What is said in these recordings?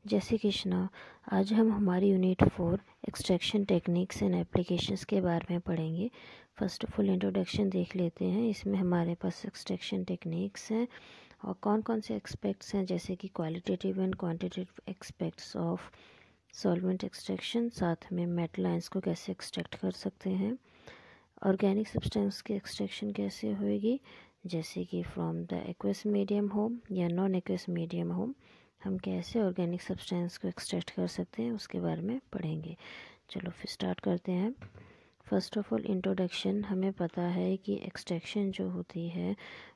जैसे कृष्णा, आज हम हमारी unit 4 extraction techniques and applications के बारे में पढ़ेंगे। फर्स्ट ऑफ ऑल इंट्रोडक्शन देख लेते हैं। इसमें हमारे पास एक्सट्रैक्शन टेक्निक्स हैं और कौन कौन से एस्पेक्ट्स हैं, जैसे कि qualitative and quantitative aspects of solvent extraction, साथ में मेटल आयंस को कैसे एक्सट्रैक्ट कर सकते हैं, ऑर्गेनिक सब्सटेंस की एक्सट्रैक्शन कैसे होएगी, जैसे कि फ्रॉम द एक्वस मीडियम हो या नॉन एक्वस मीडियम हो हम कैसे ऑर्गेनिक सब्सटेंस को एक्सट्रैक्ट कर सकते हैं, उसके बारे में पढ़ेंगे। चलो फिर स्टार्ट करते हैं। First of all introduction. हमें पता है कि एक्सट्रैक्शन जो होती है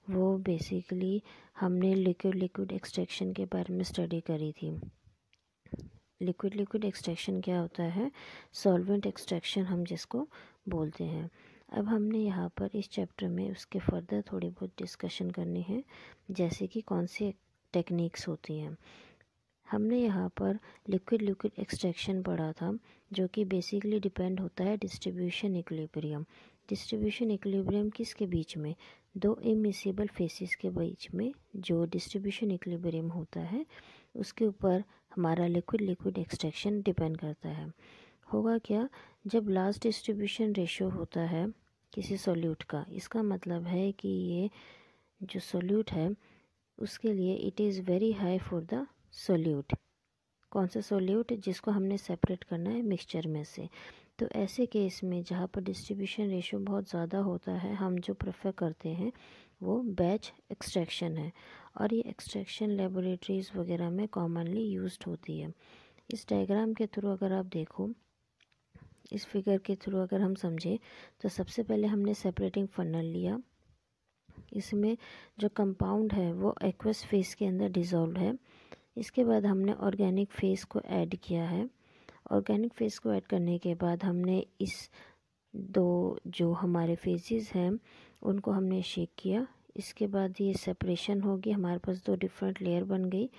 वो बेसिकली हमने लिक्विड एक्सट्रैक्शन के बारे में स्टडी करी थी। लिक्विड एक्सट्रैक्शन क्या होता है? सॉल्वेंट एक्सट्रैक्शन हम जिसको बोलते हैं। अब हमने यहाँ पर इस चैप्टर में उसके फर्दर थोड़ी बहुत डिस्कशन करनी है, जैसे कि कौन सी टेक्निक्स होती हैं। हमने यहाँ पर लिक्विड एक्सट्रैक्शन पढ़ा था, जो कि बेसिकली डिपेंड होता है डिस्ट्रीब्यूशन इक्विलिब्रियम। डिस्ट्रीब्यूशन इक्विलिब्रियम किसके बीच में? दो इमिसिबल फेसिस के बीच में जो डिस्ट्रीब्यूशन इक्विलिब्रियम होता है उसके ऊपर हमारा लिक्विड एक्सट्रैक्शन डिपेंड करता है। होगा क्या? जब लास्ट डिस्ट्रीब्यूशन रेशियो होता है किसी सॉल्यूट का, इसका मतलब है कि ये जो सॉल्यूट है उसके लिए it is very high for the solute. कौन सा सोल्यूट? जिसको हमने सेपरेट करना है मिक्सचर में से। तो ऐसे केस में जहाँ पर डिस्ट्रीब्यूशन रेशियो बहुत ज़्यादा होता है, हम जो प्रेफर करते हैं वो बैच एक्सट्रैक्शन है, और ये एक्सट्रैक्शन लेबोरेटरीज़ वगैरह में कॉमनली यूज्ड होती है। इस डायग्राम के थ्रू अगर आप देखो, इस फिगर के थ्रू अगर हम समझें, तो सबसे पहले हमने सेपरेटिंग फनल लिया। इसमें जो कंपाउंड है वो एक्वस फेस के अंदर डिज़ोल्व है। इसके बाद हमने ऑर्गेनिक फेस को ऐड किया है। ऑर्गेनिक फेस को ऐड करने के बाद हमने इस दो जो हमारे फेसेस हैं उनको हमने शेक किया। इसके बाद ये सेपरेशन होगी, हमारे पास दो डिफरेंट लेयर बन गई।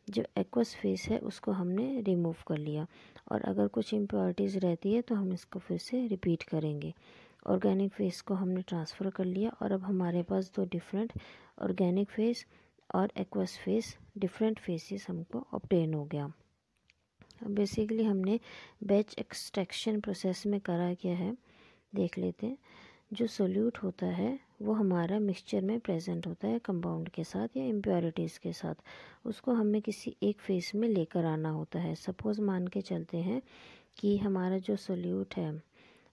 जो एक्वस फेस है उसको हमने रिमूव कर लिया, और अगर कुछ इम्प्योरिटीज़ रहती है तो हम इसको फिर से रिपीट करेंगे। ऑर्गेनिक फेस को हमने ट्रांसफ़र कर लिया, और अब हमारे पास दो डिफरेंट ऑर्गेनिक फेस और एक्वस फेस, डिफरेंट फेसेस हमको ऑब्टेन हो गया। बेसिकली हमने बैच एक्सट्रैक्शन प्रोसेस में करा क्या है देख लेते हैं। जो सोल्यूट होता है वो हमारा मिक्सचर में प्रेजेंट होता है कंपाउंड के साथ या इम्प्योरिटीज़ के साथ। उसको हमें किसी एक फेस में लेकर आना होता है। सपोज़ मान के चलते हैं कि हमारा जो सोल्यूट है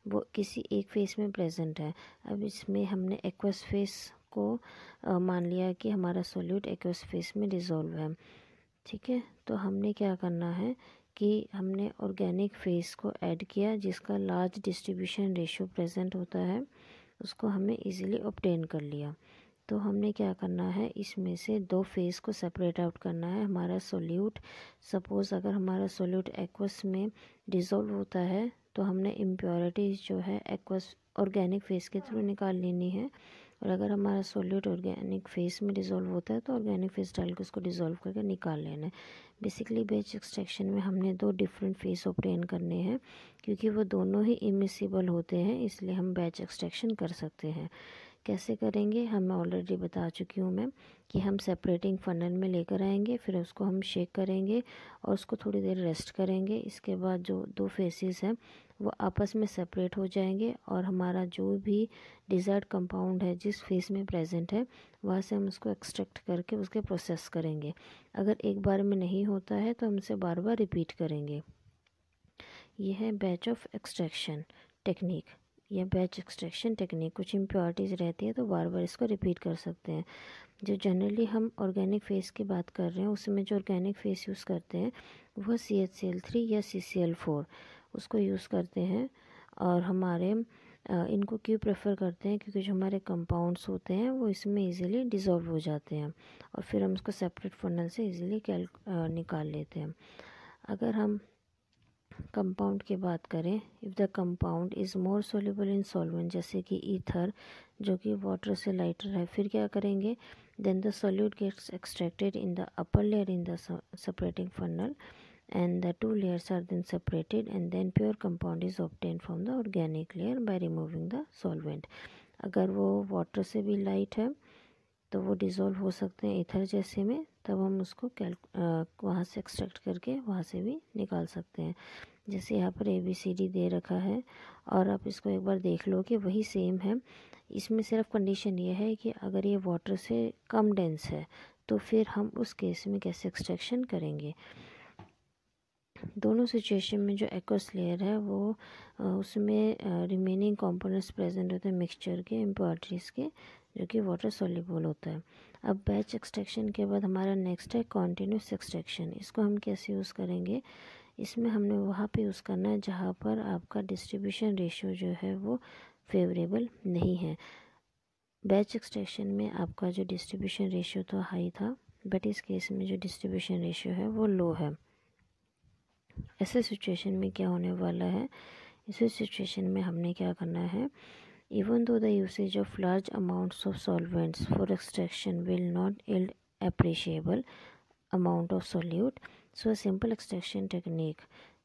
वो किसी एक फेस में प्रेजेंट है। अब इसमें हमने एक्वस फेस को मान लिया कि हमारा सोल्यूट एक्वस फेस में डिज़ोल्व है। ठीक है, तो हमने क्या करना है कि हमने ऑर्गेनिक फेस को ऐड किया जिसका लार्ज डिस्ट्रीब्यूशन रेशियो प्रेजेंट होता है, उसको हमने इजीली ऑब्टेन कर लिया। तो हमने क्या करना है, इसमें से दो फेस को सेपरेट आउट करना है। हमारा सोल्यूट, सपोज़ अगर हमारा सोल्यूट एक्वस में डिज़ोल्व होता है तो हमने इम्प्योरिटीज़ जो है एक्वस ऑर्गेनिक फेस के थ्रू निकाल लेनी है, और अगर हमारा सोल्यूट ऑर्गेनिक फेस में डिज़ोल्व होता है तो ऑर्गेनिक फेस डाल के उसको डिज़ोल्व करके निकाल लेना है। बेसिकली बैच एक्सट्रैक्शन में हमने दो डिफरेंट फेस ऑब्टेन करने हैं, क्योंकि वो दोनों ही इमिसिबल होते हैं, इसलिए हम बैच एक्सट्रैक्शन कर सकते हैं। कैसे करेंगे हम ऑलरेडी बता चुकी हूँ मैं, कि हम सेपरेटिंग फनल में लेकर आएंगे, फिर उसको हम शेक करेंगे और उसको थोड़ी देर रेस्ट करेंगे। इसके बाद जो दो फेसेस हैं वो आपस में सेपरेट हो जाएंगे, और हमारा जो भी डिज़ायर्ड कंपाउंड है जिस फेस में प्रेजेंट है वहाँ से हम उसको एक्सट्रैक्ट करके उसके प्रोसेस करेंगे। अगर एक बार में नहीं होता है तो हम इसे बार बार रिपीट करेंगे। यह है बैच ऑफ एक्सट्रैक्शन टेक्निक या बैच एक्सट्रैक्शन टेक्निक। कुछ इम्प्योरिटीज़ रहती है तो बार बार इसको रिपीट कर सकते हैं। जो जनरली हम ऑर्गेनिक फेस की बात कर रहे हैं उसमें जो ऑर्गेनिक फेस यूज़ करते हैं वह CHCl3 या CCl4 उसको यूज़ करते हैं। और हमारे इनको क्यों प्रेफर करते हैं? क्योंकि जो हमारे कंपाउंड्स होते हैं वो इसमें इजीली डिज़ोल्व हो जाते हैं, और फिर हम उसको सेपरेट फनल से इजीली निकाल लेते हैं। अगर हम कंपाउंड की बात करें, if the compound is more soluble in solvent, जैसे कि ईथर जो कि वाटर से लाइटर है, फिर क्या करेंगे, then the solute gets extracted in the upper layer in the separating funnel, and the two layers are then separated, and then pure compound is obtained from the organic layer by removing the solvent. अगर वो water से भी light है तो वो dissolve हो सकते हैं ईथर जैसे में, तब हम उसको वहाँ से एक्सट्रैक्ट करके वहाँ से भी निकाल सकते हैं। जैसे यहाँ पर ABCD दे रखा है और आप इसको एक बार देख लो कि वही सेम है। इसमें सिर्फ कंडीशन ये है कि अगर ये वाटर से कम डेंस है तो फिर हम उस केस में कैसे एक्सट्रैक्शन करेंगे। दोनों सिचुएशन में जो एक्वस लेयर है वो उसमें रिमेनिंग कंपोनेंट्स प्रेजेंट होते हैं मिक्सचर के, इम्प्योरिटीज़ के, जो कि वाटर सॉल्युबल होता है। अब बैच एक्सट्रैक्शन के बाद हमारा नेक्स्ट है कॉन्टिन्यूस एक्सट्रैक्शन। इसको हम कैसे यूज़ करेंगे, इसमें हमने वहाँ पे यूज़ करना है जहाँ पर आपका डिस्ट्रीब्यूशन रेशियो जो है वो फेवरेबल नहीं है। बैच एक्सट्रैक्शन में आपका जो डिस्ट्रीब्यूशन रेशियो तो हाई था, बट इस केस में जो डिस्ट्रीब्यूशन रेशियो है वो लो है। ऐसे सिचुएशन में क्या होने वाला है, इसी सिचुएशन में हमने क्या करना है, even though the usage of large amounts of solvents for extraction will not yield appreciable amount of solute, so simple extraction technique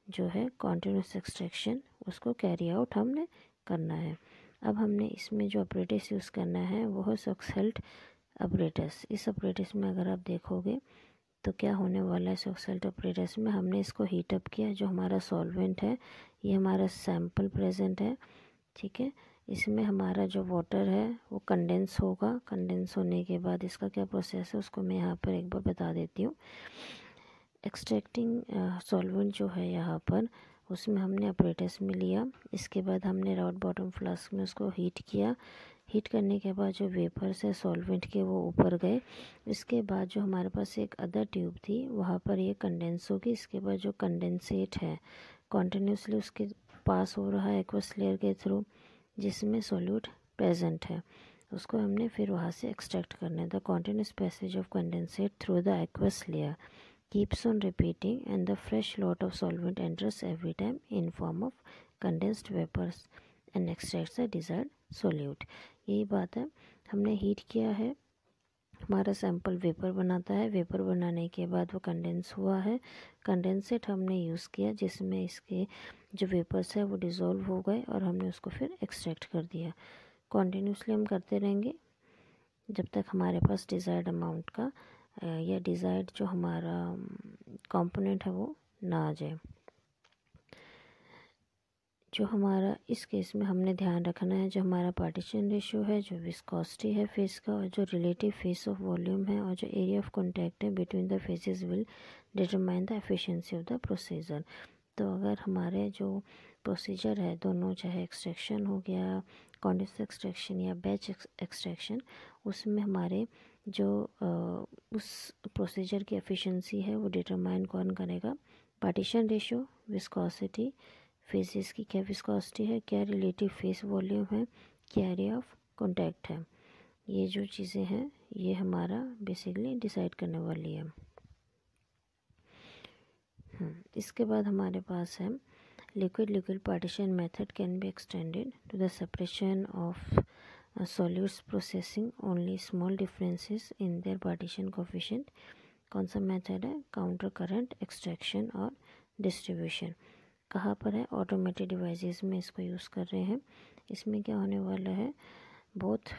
जो है कॉन्टिन्यूस एक्सट्रैक्शन, उसको कैरी आउट हमने करना है। अब हमने इसमें जो ऑपरेटर्स यूज़ करना है वो है सॉक्सेल्ट ऑपरेटर्स। इस ऑपरेटर्स में अगर आप देखोगे तो क्या होने वाला है, सॉक्सेल्ट ऑपरेटर्स में हमने इसको हीटअप किया, जो हमारा सॉल्वेंट है ये हमारा सैंपल प्रेजेंट है, ठीक है। इसमें हमारा जो वाटर है वो कंडेंस होगा। कंडेंस होने के बाद इसका क्या प्रोसेस है उसको मैं यहाँ पर एक बार बता देती हूँ। एक्सट्रैक्टिंग सॉल्वेंट जो है यहाँ पर उसमें हमने ऑपरेटर्स में लिया, इसके बाद हमने राउट बॉटम फ्लास्क में उसको हीट किया। हीट करने के बाद जो वेपर्स है सॉल्वेंट के वो ऊपर गए। इसके बाद जो हमारे पास एक अदर ट्यूब थी वहाँ पर ये कंडेंस होगी। इसके बाद जो कंडेंसेट है कॉन्टिन्यूसली उसके पास हो रहा है एक्वस लेयर के थ्रू, जिसमें सॉल्यूट प्रेजेंट है, उसको हमने फिर वहाँ से एक्सट्रैक्ट करना है। The continuous passage of condensate through the aqueous layer keeps on repeating and the fresh lot of solvent enters every time in form of condensed vapors and extracts the desired solute। यही बात है, हमने heat किया है, हमारा sample vapour बनाता है, vapour बनाने के बाद वो कंडेंस हुआ है, कंडेंसेट हमने यूज़ किया जिसमें इसके जो वेपर्स है वो डिज़ोल्व हो गए और हमने उसको फिर एक्सट्रैक्ट कर दिया। कॉन्टीन्यूसली हम करते रहेंगे जब तक हमारे पास डिज़ायर्ड अमाउंट का या डिज़ायर्ड जो हमारा कंपोनेंट है वो ना आ जाए। जो हमारा इस केस में हमने ध्यान रखना है, जो हमारा पार्टीशन रेशियो है, जो विस्कोसिटी है फेस का, और जो रिलेटिव फेस ऑफ वॉल्यूम है, और जो एरिया ऑफ कॉन्टैक्ट है between the faces will determine the efficiency of the procedure. तो अगर हमारे जो प्रोसीजर है दोनों, चाहे एक्सट्रैक्शन हो गया कॉन्टिन्यूस एक्सट्रैक्शन या बैच एक्सट्रैक्शन, उसमें हमारे जो उस प्रोसीजर की एफिशिएंसी है वो डिटरमाइन कौन करेगा, पार्टीशन रेशियो, विस्कोसिटी, फेसेस की क्या विस्कोसिटी है, क्या रिलेटिव फेस वॉल्यूम है, क्या एरिया ऑफ कॉन्टैक्ट है। ये जो चीज़ें हैं ये हमारा बेसिकली डिसाइड करने वाली है। इसके बाद हमारे पास है liquid partition method can be extended to the separation of solutes processing only small differences in their partition coefficient. कौन सा मेथड है, काउंटर करंट एक्सट्रैक्शन और डिस्ट्रीब्यूशन। कहाँ पर है, ऑटोमेटेड डिवाइसेस में इसको यूज़ कर रहे हैं। इसमें क्या होने वाला है, both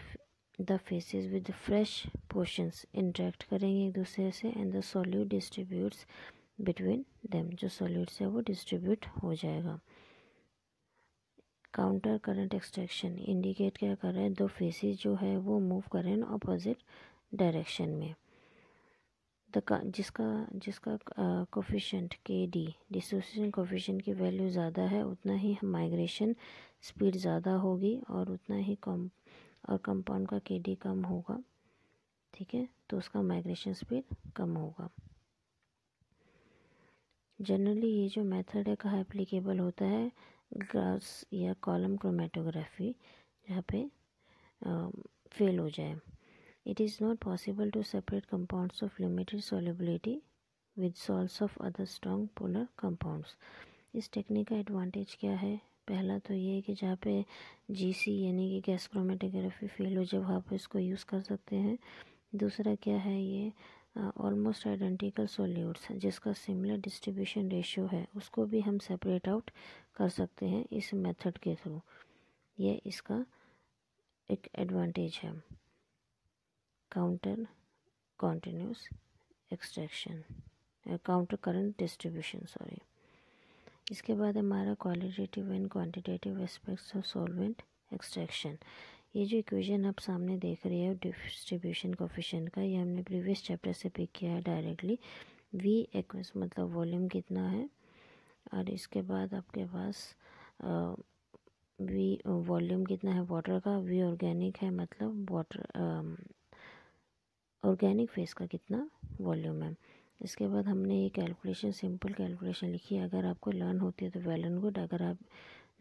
the faces with fresh portions interact करेंगे एक दूसरे से and the solute distributes between them, जो सॉल्यूट्स है वो डिस्ट्रीब्यूट हो जाएगा। काउंटर करंट एक्सट्रैक्शन इंडिकेट क्या कर रहा है, दो फेसेस जो है वो मूव कर रहे हैं ऑपोजिट डायरेक्शन में। जिसका कोफिशिएंट के डी, डिसोसिएशन कोफिशिएंट की वैल्यू ज़्यादा है, उतना ही माइग्रेशन स्पीड ज़्यादा होगी और उतना ही कंपाउंड का के डी कम होगा, ठीक है, तो उसका माइग्रेशन स्पीड कम होगा। जनरली ये जो मेथड है कहाँ एप्लीकेबल होता है, ग्लास या कॉलम क्रोमेटोग्राफी, जहाँ पे फेल हो जाए। It is not possible to separate compounds of limited solubility with salts of other strong polar compounds। इस टेक्निक का एडवांटेज क्या है, पहला तो ये है कि जहाँ पे GC यानी कि गैस क्रोमेटोग्राफी फेल हो जाए वहाँ पे इसको यूज़ कर सकते हैं। दूसरा क्या है, ये ऑलमोस्ट आइडेंटिकल सॉल्यूट्स जिसका सिमिलर डिस्ट्रीब्यूशन रेशियो है उसको भी हम सेपरेट आउट कर सकते हैं इस मेथड के थ्रू। ये इसका एक एडवांटेज है। Counter continuous extraction, counter current distribution sorry. इसके बाद हमारा qualitative and quantitative aspects of solvent extraction. ये जो इक्वेशन आप सामने देख रहे हो डिस्ट्रीब्यूशन कोफिशिएंट का, ये हमने प्रीवियस चैप्टर से पिक किया है डायरेक्टली। वी एक्वस मतलब वॉल्यूम कितना है, और इसके बाद आपके पास वी वॉल्यूम कितना है वाटर का, वी ऑर्गेनिक है मतलब वाटर ऑर्गेनिक फेस का कितना वॉल्यूम है। इसके बाद हमने ये कैलकुलेशन सिंपल कैलकुलेशन लिखी है। अगर आपको लर्न होती है तो वेल एंड गुड, अगर आप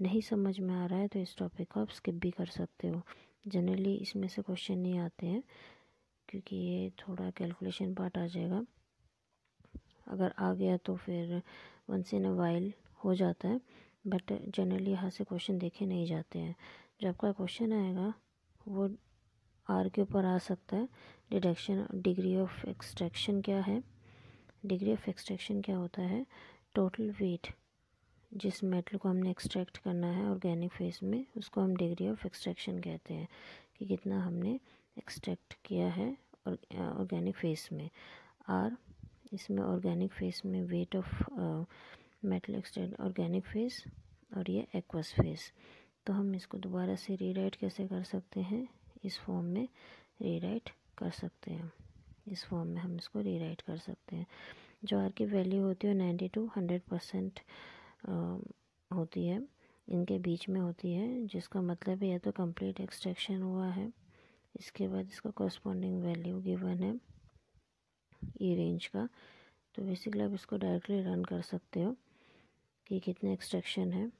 नहीं समझ में आ रहा है तो इस टॉपिक को आप स्किप भी कर सकते हो। जनरली इसमें से क्वेश्चन नहीं आते हैं क्योंकि ये थोड़ा कैलकुलेशन पार्ट आ जाएगा। अगर आ गया तो फिर वंस इन अ वाइल हो जाता है, बट जनरली यहाँ से क्वेश्चन देखे नहीं जाते हैं। जो आपका क्वेश्चन आएगा वो आर के ऊपर आ सकता है। डिडक्शन डिग्री ऑफ एक्सट्रैक्शन क्या है, डिग्री ऑफ एक्सट्रैक्शन क्या होता है, टोटल वेट जिस मेटल को हमने एक्सट्रैक्ट करना है ऑर्गेनिक फेस में, उसको हम डिग्री ऑफ एक्सट्रैक्शन कहते हैं कि कितना हमने एक्सट्रैक्ट किया है ऑर्गेनिक फेस में। आर इसमें ऑर्गेनिक फेस में weight of metal extract organic face, और ये एक्वस फेस। तो हम इसको दोबारा से रीराइट कैसे कर सकते हैं, इस फॉर्म में रीराइट कर सकते हैं। इस फॉर्म में हम इसको रीराइट कर सकते हैं। जो आर की वैल्यू होती है 90 to 100% होती है, इनके बीच में होती है, जिसका मतलब है या तो कंप्लीट एक्सट्रैक्शन हुआ है, इसके बाद इसका कॉरस्पॉन्डिंग वैल्यू गिवन है ये रेंज का। तो बेसिकली आप इसको डायरेक्टली रन कर सकते हो कि कितने एक्सट्रैक्शन है।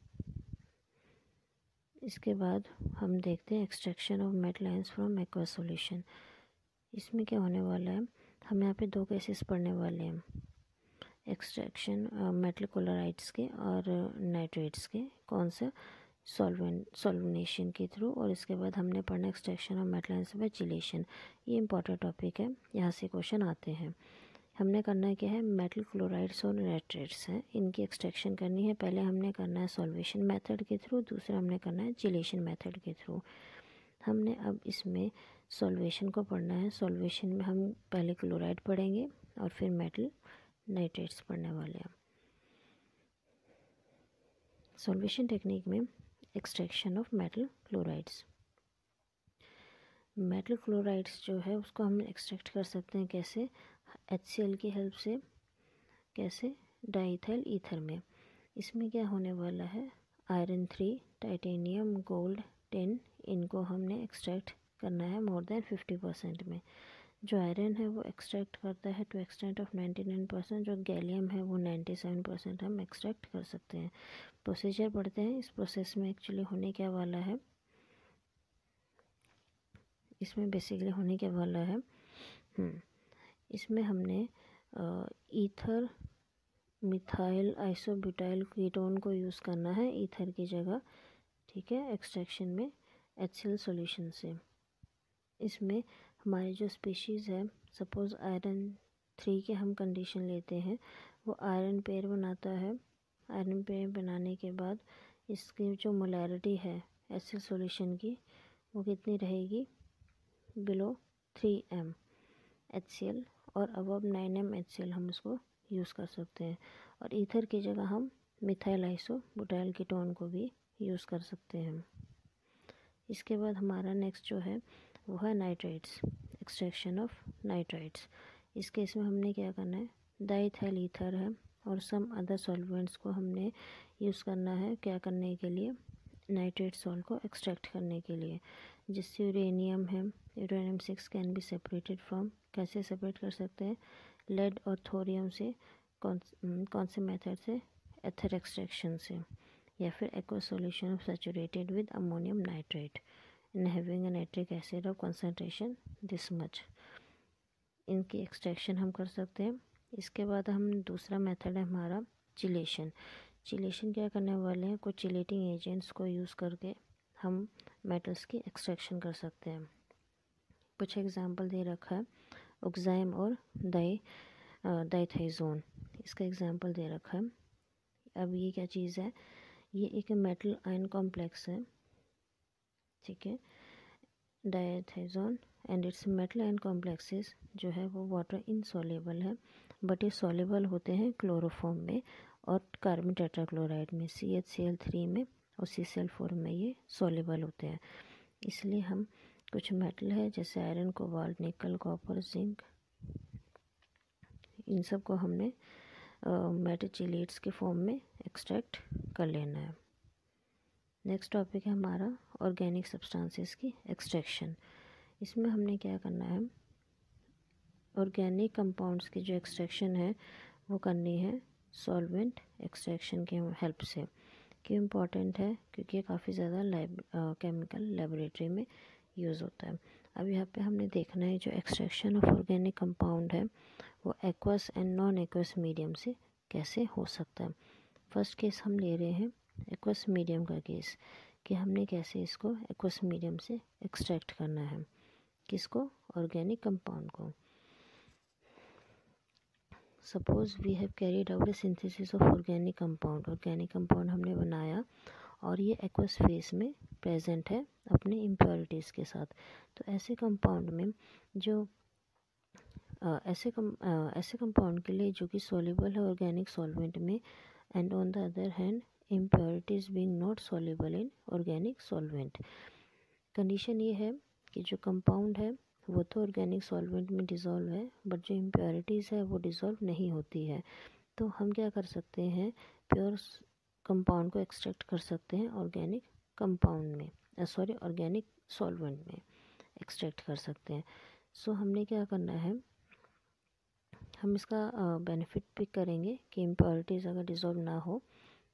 इसके बाद हम देखते हैं extraction of metal ions from aqueous solution. इसमें क्या होने वाला है, हम यहाँ पे दो केसेस पढ़ने वाले हैं, एक्सट्रैक्शन मेटल क्लोराइड्स के और नाइट्रेट्स के, कौन सा सॉल्वेनेशन के थ्रू, और इसके बाद हमने पढ़ना extraction of metal ions by chelation. ये इंपॉर्टेंट टॉपिक है, यहाँ से क्वेश्चन आते हैं। हमने करना क्या है, मेटल क्लोराइड्स और नाइट्रेट्स हैं, इनकी एक्सट्रैक्शन करनी है। पहले हमने करना है सॉल्वेशन मेथड के थ्रू, दूसरा हमने करना है चिलेशन मेथड के थ्रू। हमने अब इसमें सॉल्वेशन को पढ़ना है। सॉल्वेशन में हम पहले क्लोराइड पढ़ेंगे और फिर मेटल नाइट्रेट्स पढ़ने वाले हैं। सॉल्वेशन टेक्निक में extraction of metal chlorides. Metal chlorides जो है उसको हम एक्सट्रैक्ट कर सकते हैं कैसे, HCl की हेल्प से, कैसे, डाईइथाइल ईथर में। इसमें क्या होने वाला है, आयरन 3, टाइटेनियम, गोल्ड, टिन, इनको हमने एक्सट्रैक्ट करना है मोर देन 50% में। जो आयरन है वो एक्सट्रैक्ट करता है टू एक्सटेंट ऑफ 99%, जो गैलियम है वो 97% हम एक्सट्रैक्ट कर सकते हैं। प्रोसीजर पढ़ते हैं। इस प्रोसेस में एक्चुअली होने क्या वाला है, इसमें बेसिकली होने क्या वाला है, इसमें हमने ईथर मिथाइल आइसोब्यूटाइल कीटोन को यूज़ करना है ईथर की जगह, ठीक है, एक्सट्रैक्शन में HCl सॉल्यूशन से। इसमें हमारी जो स्पीशीज़ है, सपोज़ आयरन 3 के हम कंडीशन लेते हैं, वो आयरन पेयर बनाता है। आयरन पेयर बनाने के बाद इसकी जो मोलैरिटी है HCl सॉल्यूशन की वो कितनी रहेगी, बिलो 3m HCl और अबव 9m HCl हम उसको यूज़ कर सकते हैं। और ईथर की जगह हम मिथाइल आइसोब्यूटाइल कीटोन को भी यूज़ कर सकते हैं। इसके बाद हमारा नेक्स्ट जो है वो है नाइट्रेट्स, एक्सट्रैक्शन ऑफ नाइट्राइट्स। इस केस में हमने क्या करना है, डाईइथाइल ईथर है और सम अदर सॉल्वेंट्स को हमने यूज़ करना है, क्या करने के लिए, नाइट्रेट सॉल्ट को एक्सट्रैक्ट करने के लिए। जिससे यूरेनियम है, uranium 6 can be separated from, कैसे सेपरेट कर सकते हैं, लेड और थोरियम से, कौन से मेथड से, एथर एक्सट्रैक्शन से, या फिर aqua solution of saturated with ammonium nitrate and having a nitric acid of concentration this much, इनकी एक्सट्रैक्शन हम कर सकते हैं। इसके बाद हम दूसरा मेथड है हमारा चिलेशन। चिलेशन क्या करने वाले हैं, कुछ चिलेटिंग एजेंट्स को यूज़ करके हम मेटल्स की एक्सट्रैक्शन कर सकते हैं। कुछ एग्जांपल दे रखा है, ऑक्साइम और डाइथाइजोन, इसका एग्जांपल दे रखा है। अब ये क्या चीज़ है, ये एक मेटल आयन कॉम्प्लेक्स है, ठीक है, dithizone and its metal and complexes जो है वो वाटर इनसॉल्युबल है, बट ये सॉल्युबल होते हैं क्लोरोफॉर्म में और कार्बन टेट्राक्लोराइड में, CHCl3 में और CCl4 में ये सॉल्युबल होते हैं। इसलिए हम कुछ मेटल है जैसे आयरन, कोबाल्ट, निकल, कॉपर, जिंक, इन सब को हमने मेटाचिलेट्स के फॉर्म में एक्सट्रैक्ट कर लेना है। नेक्स्ट टॉपिक है हमारा ऑर्गेनिक सब्सटेंसेस की एक्सट्रैक्शन। इसमें हमने क्या करना है, ऑर्गेनिक कंपाउंड्स की जो एक्सट्रैक्शन है वो करनी है सॉल्वेंट एक्सट्रैक्शन के हेल्प से। क्यों इम्पॉर्टेंट है, क्योंकि ये काफ़ी ज़्यादा केमिकल लेबोरेटरी में यूज़ होता है। अब यहाँ पे हमने देखना है जो एक्सट्रैक्शन ऑफ ऑर्गेनिक कंपाउंड है वो aqueous and non aqueous medium से कैसे हो सकता है। फर्स्ट केस हम ले रहे हैं एक्वस मीडियम का केस, कि हमने कैसे इसको एक्वस मीडियम से एक्सट्रैक्ट करना है, किसको, ऑर्गेनिक कंपाउंड को। Suppose we have carried out a synthesis of organic compound, organic compound हमने बनाया और ये एक्वस फेस में प्रेजेंट है अपने इम्प्योरिटीज़ के साथ। तो ऐसे कंपाउंड में जो ऐसे कंपाउंड के लिए जो कि सॉल्युबल है ऑर्गेनिक सॉल्वेंट में, and on the other hand impurities being not soluble in organic solvent. Condition ये है कि जो कंपाउंड है वो तो ऑर्गेनिक सॉल्वेंट में डिज़ोल्व है, बट जो इम्प्योरिटीज़ है वो डिज़ोल्व नहीं होती है। तो हम क्या कर सकते हैं, प्योर कंपाउंड को एक्सट्रैक्ट कर सकते हैं ऑर्गेनिक कंपाउंड में, ऑर्गेनिक सॉल्वेंट में एक्सट्रैक्ट कर सकते हैं। सो हमने क्या करना है, हम इसका बेनिफिट पिक करेंगे कि इम्प्योरिटीज़ अगर डिज़ोल्व ना हो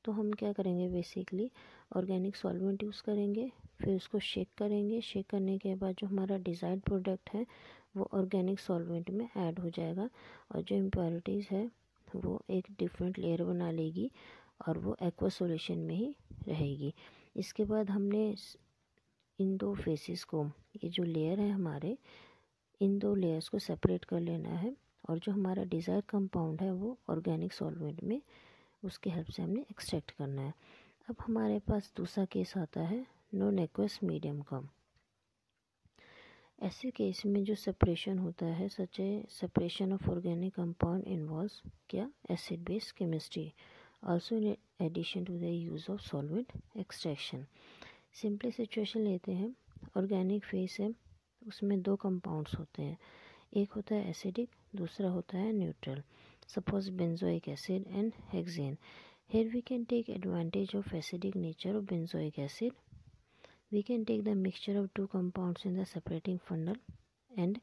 तो हम क्या करेंगे, बेसिकली ऑर्गेनिक सॉल्वेंट यूज़ करेंगे, फिर उसको शेक करेंगे। शेक करने के बाद जो हमारा डिज़ायर्ड प्रोडक्ट है वो ऑर्गेनिक सॉल्वेंट में ऐड हो जाएगा और जो इम्प्योरिटीज़ है वो एक डिफरेंट लेयर बना लेगी और वो एक्वा सॉल्यूशन में ही रहेगी। इसके बाद हमने इन दो फेसेस को, ये जो लेयर है हमारे, इन दो लेयर्स को सेपरेट कर लेना है और जो हमारा डिज़ायर कंपाउंड है वो ऑर्गेनिक सॉल्वेंट में उसके हेल्प से हमने एक्सट्रैक्ट करना है। अब हमारे पास दूसरा केस आता है नॉन एक्वस मीडियम का। ऐसे केस में जो सेपरेशन होता है, such a separation of organic compound involves क्या, acid base chemistry, also in addition to the use of solvent extraction. Simply situation लेते हैं, ऑर्गेनिक फेस है, उसमें दो कंपाउंड्स होते हैं, एक होता है एसिडिक, दूसरा होता है neutral. Suppose benzoic acid and hexane. Here we can take advantage of acidic nature of benzoic acid. We can take the mixture of two compounds in the separating funnel and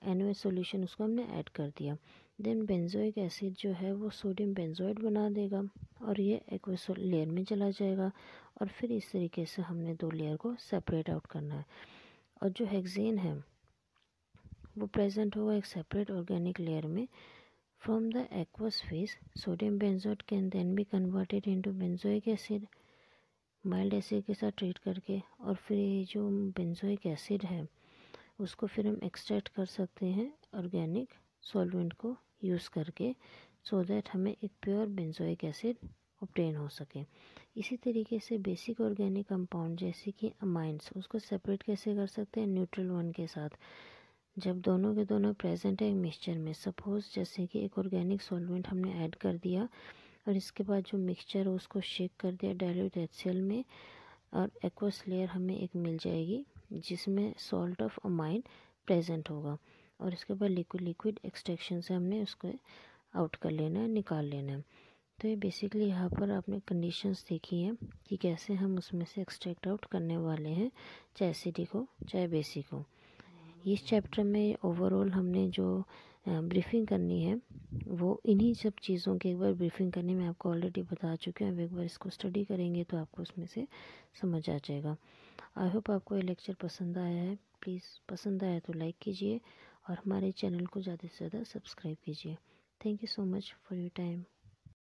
NaOH solution उसको हमने add कर दिया। Then benzoic acid जो है वो sodium benzoate बना देगा और ये एक्वस लेयर में चला जाएगा और फिर इस तरीके से हमने दो लेयर को सेपरेट आउट करना है। और जो हेक्सेन है वो प्रेजेंट होगा एक सेपरेट ऑर्गेनिक लेयर में। From the aqueous phase, sodium benzoate can then be converted into benzoic acid, mild acid के साथ ट्रीट करके, और फिर ये जो बेंजोइक एसिड है उसको फिर हम एक्सट्रैक्ट कर सकते हैं ऑर्गेनिक सॉल्वेंट को यूज़ करके, सो दैट हमें एक प्योर बेंजोइक एसिड ऑब्टेन हो सके। इसी तरीके से बेसिक ऑर्गेनिक कंपाउंड जैसे कि अमाइंस, उसको सेपरेट कैसे कर सकते हैं, न्यूट्रल वन के साथ। जब दोनों के दोनों प्रेजेंट है एक मिक्सचर में, सपोज जैसे कि एक ऑर्गेनिक सॉल्वेंट हमने ऐड कर दिया और इसके बाद जो मिक्सचर है उसको शेक कर दिया डाइल्यूट HCl में, और एक्वस लेयर हमें एक मिल जाएगी जिसमें सॉल्ट ऑफ अमाइन प्रेजेंट होगा, और इसके बाद लिक्विड एक्सट्रैक्शन से हमने उसको आउट कर लेना है, निकाल लेना है। तो ये बेसिकली यहाँ पर आपने कंडीशंस देखी हैं कि कैसे हम उसमें से एक्सट्रैक्ट आउट करने वाले हैं, चाहे एसिडिक हो चाहे बेसिक हो। इस चैप्टर में ओवरऑल हमने जो ब्रीफिंग करनी है वो इन्हीं सब चीज़ों की एक बार ब्रीफिंग करने में आपको ऑलरेडी बता चुके हैं। अब एक बार इसको स्टडी करेंगे तो आपको उसमें से समझ आ जाएगा। आई होप आपको ये लेक्चर पसंद आया है। प्लीज़ पसंद आया तो लाइक कीजिए और हमारे चैनल को ज़्यादा से ज़्यादा सब्सक्राइब कीजिए। Thank you so much for your time.